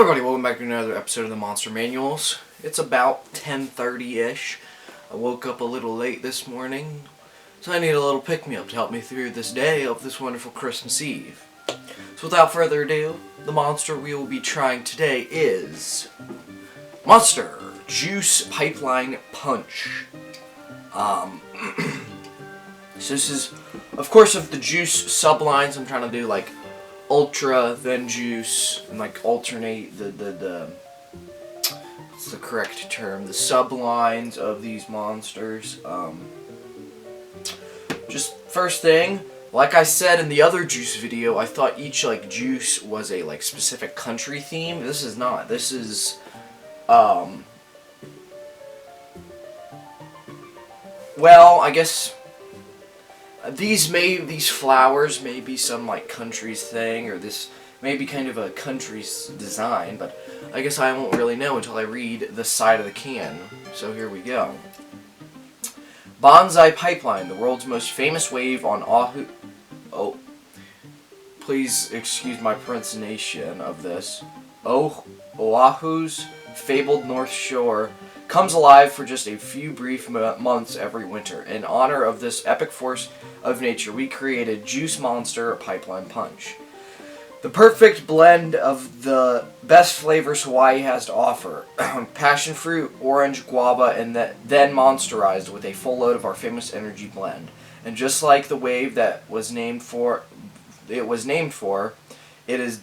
everybody, welcome back to another episode of the Monster Manuals. It's about 10:30-ish. I woke up a little late this morning, so I need a little pick-me-up to help me through this day of this wonderful Christmas Eve. So without further ado, the monster we will be trying today is Monster Juice Pipeline Punch. So this is, of course, of the Juice Sublines. I'm trying to do like Ultra, then Juice, and like alternate the what's the correct term? The sublines of these monsters. Just first thing, like I said in the other Juice video, I thought each like Juice was a like specific country theme. This is not. This is well, I guess these flowers may be some like country's thing, or this may be kind of a country's design, but I guess I won't really know until I read the side of the can. So here we go. Bonsai Pipeline, the world's most famous wave on Oahu. Oh, please excuse my pronunciation of this. Oahu's fabled North Shore comes alive for just a few brief months every winter. In honor of this epic force of nature, we created Juice Monster Pipeline Punch. The perfect blend of the best flavors Hawaii has to offer. Passion fruit, orange, guava, and then monsterized with a full load of our famous energy blend. And just like the wave that was named for, it is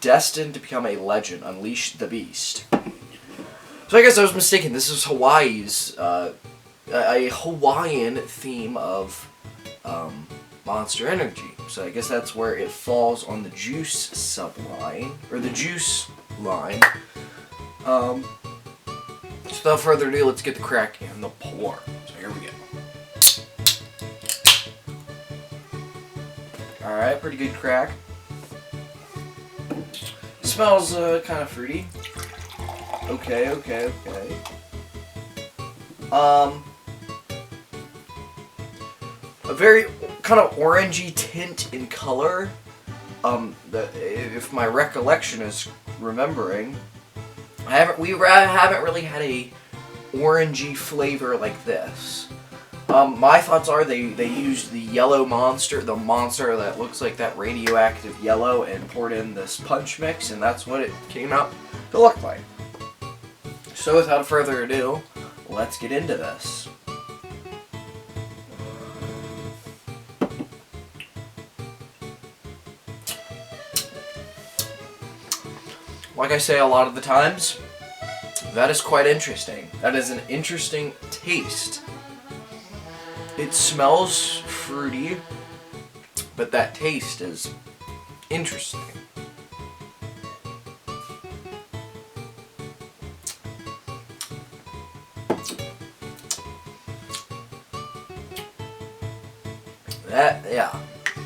destined to become a legend. Unleash the beast. So I guess I was mistaken. This is Hawaii's, a Hawaiian theme of Monster Energy. So I guess that's where it falls on the Juice subline, or the Juice line. So without further ado, let's get the crack and the pour. So here we go. Alright, pretty good crack. It smells kind of fruity. Okay. A very kind of orangey tint in color. If my recollection is remembering, we haven't really had a orangey flavor like this. My thoughts are they used the yellow monster, the monster that looks like that radioactive yellow, and poured in this punch mix, and that's what it came out to look like. So without further ado, let's get into this. Like I say a lot of the times, that is quite interesting. That is an interesting taste. It smells fruity, but that taste is interesting. Yeah,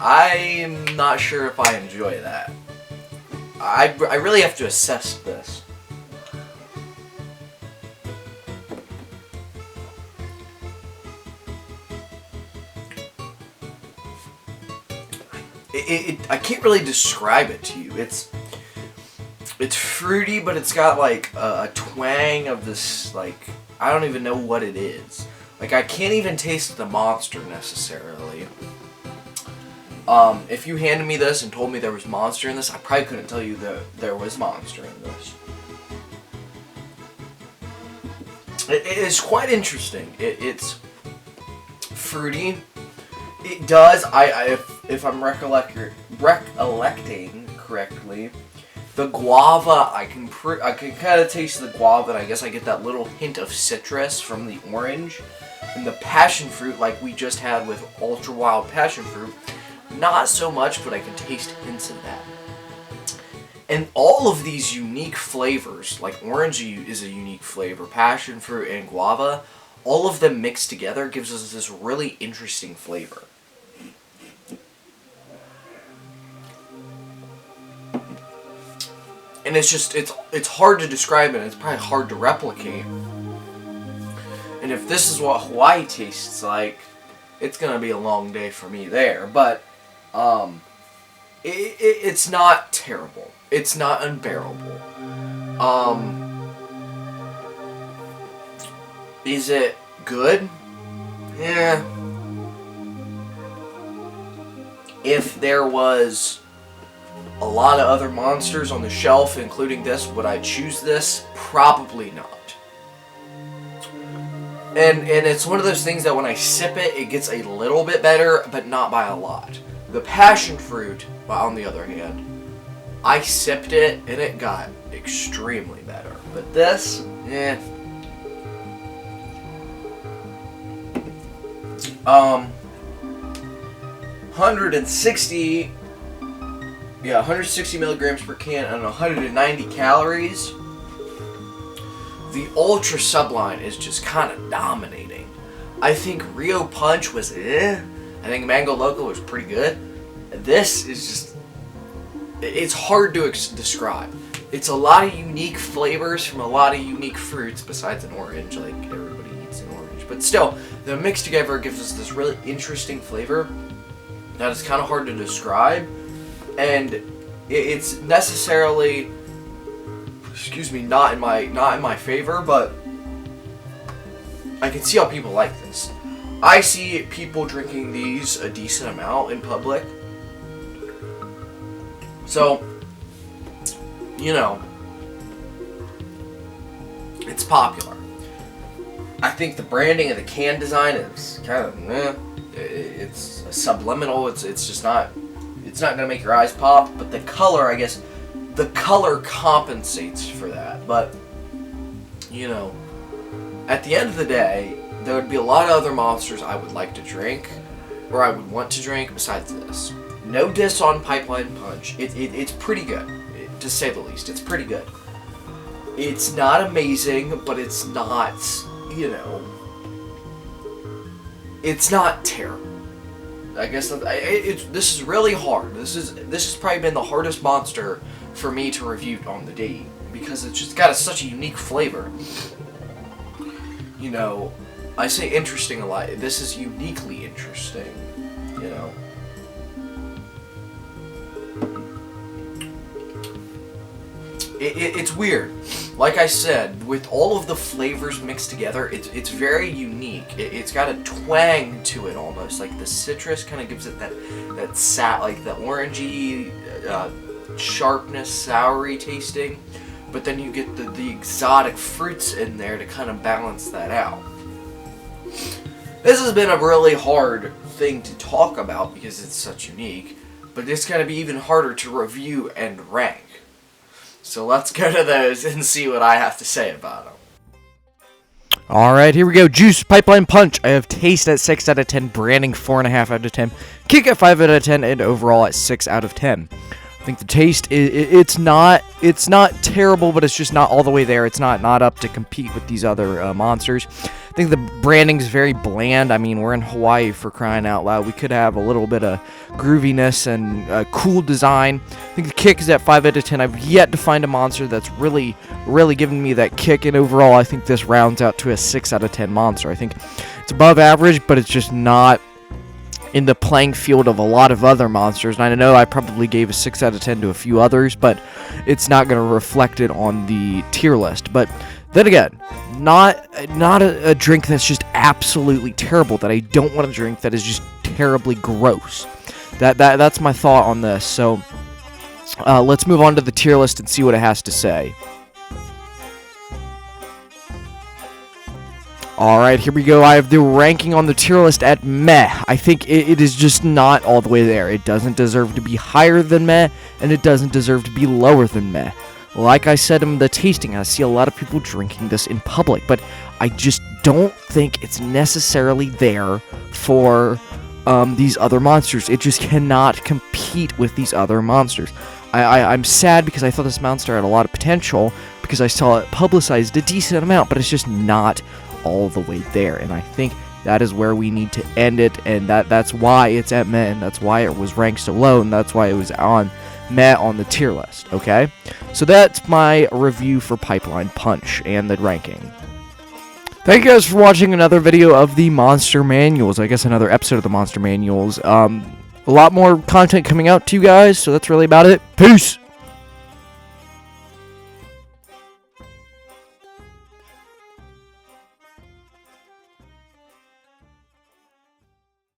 I'm not sure if I enjoy that. I really have to assess this. I can't really describe it to you. It's fruity, but it's got like a twang of this, like, I don't even know what it is. Like, I can't even taste the monster necessarily. If you handed me this and told me there was monster in this, I probably couldn't tell you that there was monster in this. It is quite interesting. It's fruity. It does, if I'm recollecting correctly, the guava, I can kind of taste the guava, and I guess I get that little hint of citrus from the orange. And the passion fruit, like we just had with Ultra Wild Passion Fruit, not so much, but I can taste hints of that. And all of these unique flavors, like orange is a unique flavor, passion fruit and guava, all of them mixed together gives us this really interesting flavor. And it's just, it's hard to describe, and it's probably hard to replicate. And if this is what Hawaii tastes like, it's gonna be a long day for me there. But it's not terrible. It's not unbearable. Is it good? Yeah. If there was a lot of other monsters on the shelf, including this, would I choose this? Probably not. And it's one of those things that when I sip it, it gets a little bit better, but not by a lot. The passion fruit, on the other hand, I sipped it and it got extremely better. But this, 160 milligrams per can and 190 calories. The Ultra Subline is just kind of dominating. I think Rio Punch was I think Mango Loco was pretty good. This is just, it's hard to describe. It's a lot of unique flavors from a lot of unique fruits besides an orange, like everybody eats an orange. But still, the mix together gives us this really interesting flavor that is kind of hard to describe. And it's necessarily, not in my favor, but I can see how people like this. I see people drinking these a decent amount in public. So, it's popular. I think the branding of the can design is kind of it's subliminal. It's just not. It's not gonna make your eyes pop. But the color, I guess, the color compensates for that. But at the end of the day, there would be a lot of other monsters I would like to drink, or I would want to drink besides this. No diss on Pipeline Punch. It's pretty good, to say the least. It's pretty good. It's not amazing, but it's not, it's not terrible. I guess this is really hard. This has probably been the hardest monster for me to review on the day because it's just got such a unique flavor. I say interesting a lot. This is uniquely interesting. It's weird. Like I said, with all of the flavors mixed together, it's very unique. It's got a twang to it almost. Like the citrus kind of gives it that like the orangey sharpness, soury tasting. But then you get the exotic fruits in there to kind of balance that out. This has been a really hard thing to talk about because it's such unique. But it's going to be even harder to review and rank. So let's go to those and see what I have to say about them. Alright, here we go. Juice Pipeline Punch. I have taste at 6 out of 10, branding 4.5 out of 10, kick at 5 out of 10, and overall at 6 out of 10. I think the taste, it's not terrible, but it's just not all the way there. It's not up to compete with these other monsters. I think the branding's very bland. I mean, we're in Hawaii, for crying out loud. We could have a little bit of grooviness and cool design. I think the kick is at 5 out of 10. I've yet to find a monster that's really given me that kick, and overall I think this rounds out to a 6 out of 10 monster. I think it's above average, but it's just not in the playing field of a lot of other monsters. And I know I probably gave a 6 out of 10 to a few others, but it's not going to reflect it on the tier list. But then again, not a drink that's just absolutely terrible, that I don't want to drink, that is just terribly gross. That's my thought on this. So let's move on to the tier list and see what it has to say. Alright, here we go. I have the ranking on the tier list at meh. I think it is just not all the way there. It doesn't deserve to be higher than meh, and it doesn't deserve to be lower than meh. Like I said in the tasting, I see a lot of people drinking this in public, but I just don't think it's necessarily there for these other monsters. It just cannot compete with these other monsters. I'm sad because I thought this monster had a lot of potential, because I saw it publicized a decent amount, but it's just not all the way there, and I think that is where we need to end it, and that's why it's at meh, and that's why it was ranked so low, and that's why it was on meh on the tier list. Okay, so that's my review for Pipeline Punch and the ranking. Thank you guys for watching another video of the Monster Manuals. I guess another episode of the Monster Manuals. A lot more content coming out to you guys, so that's really about it. Peace.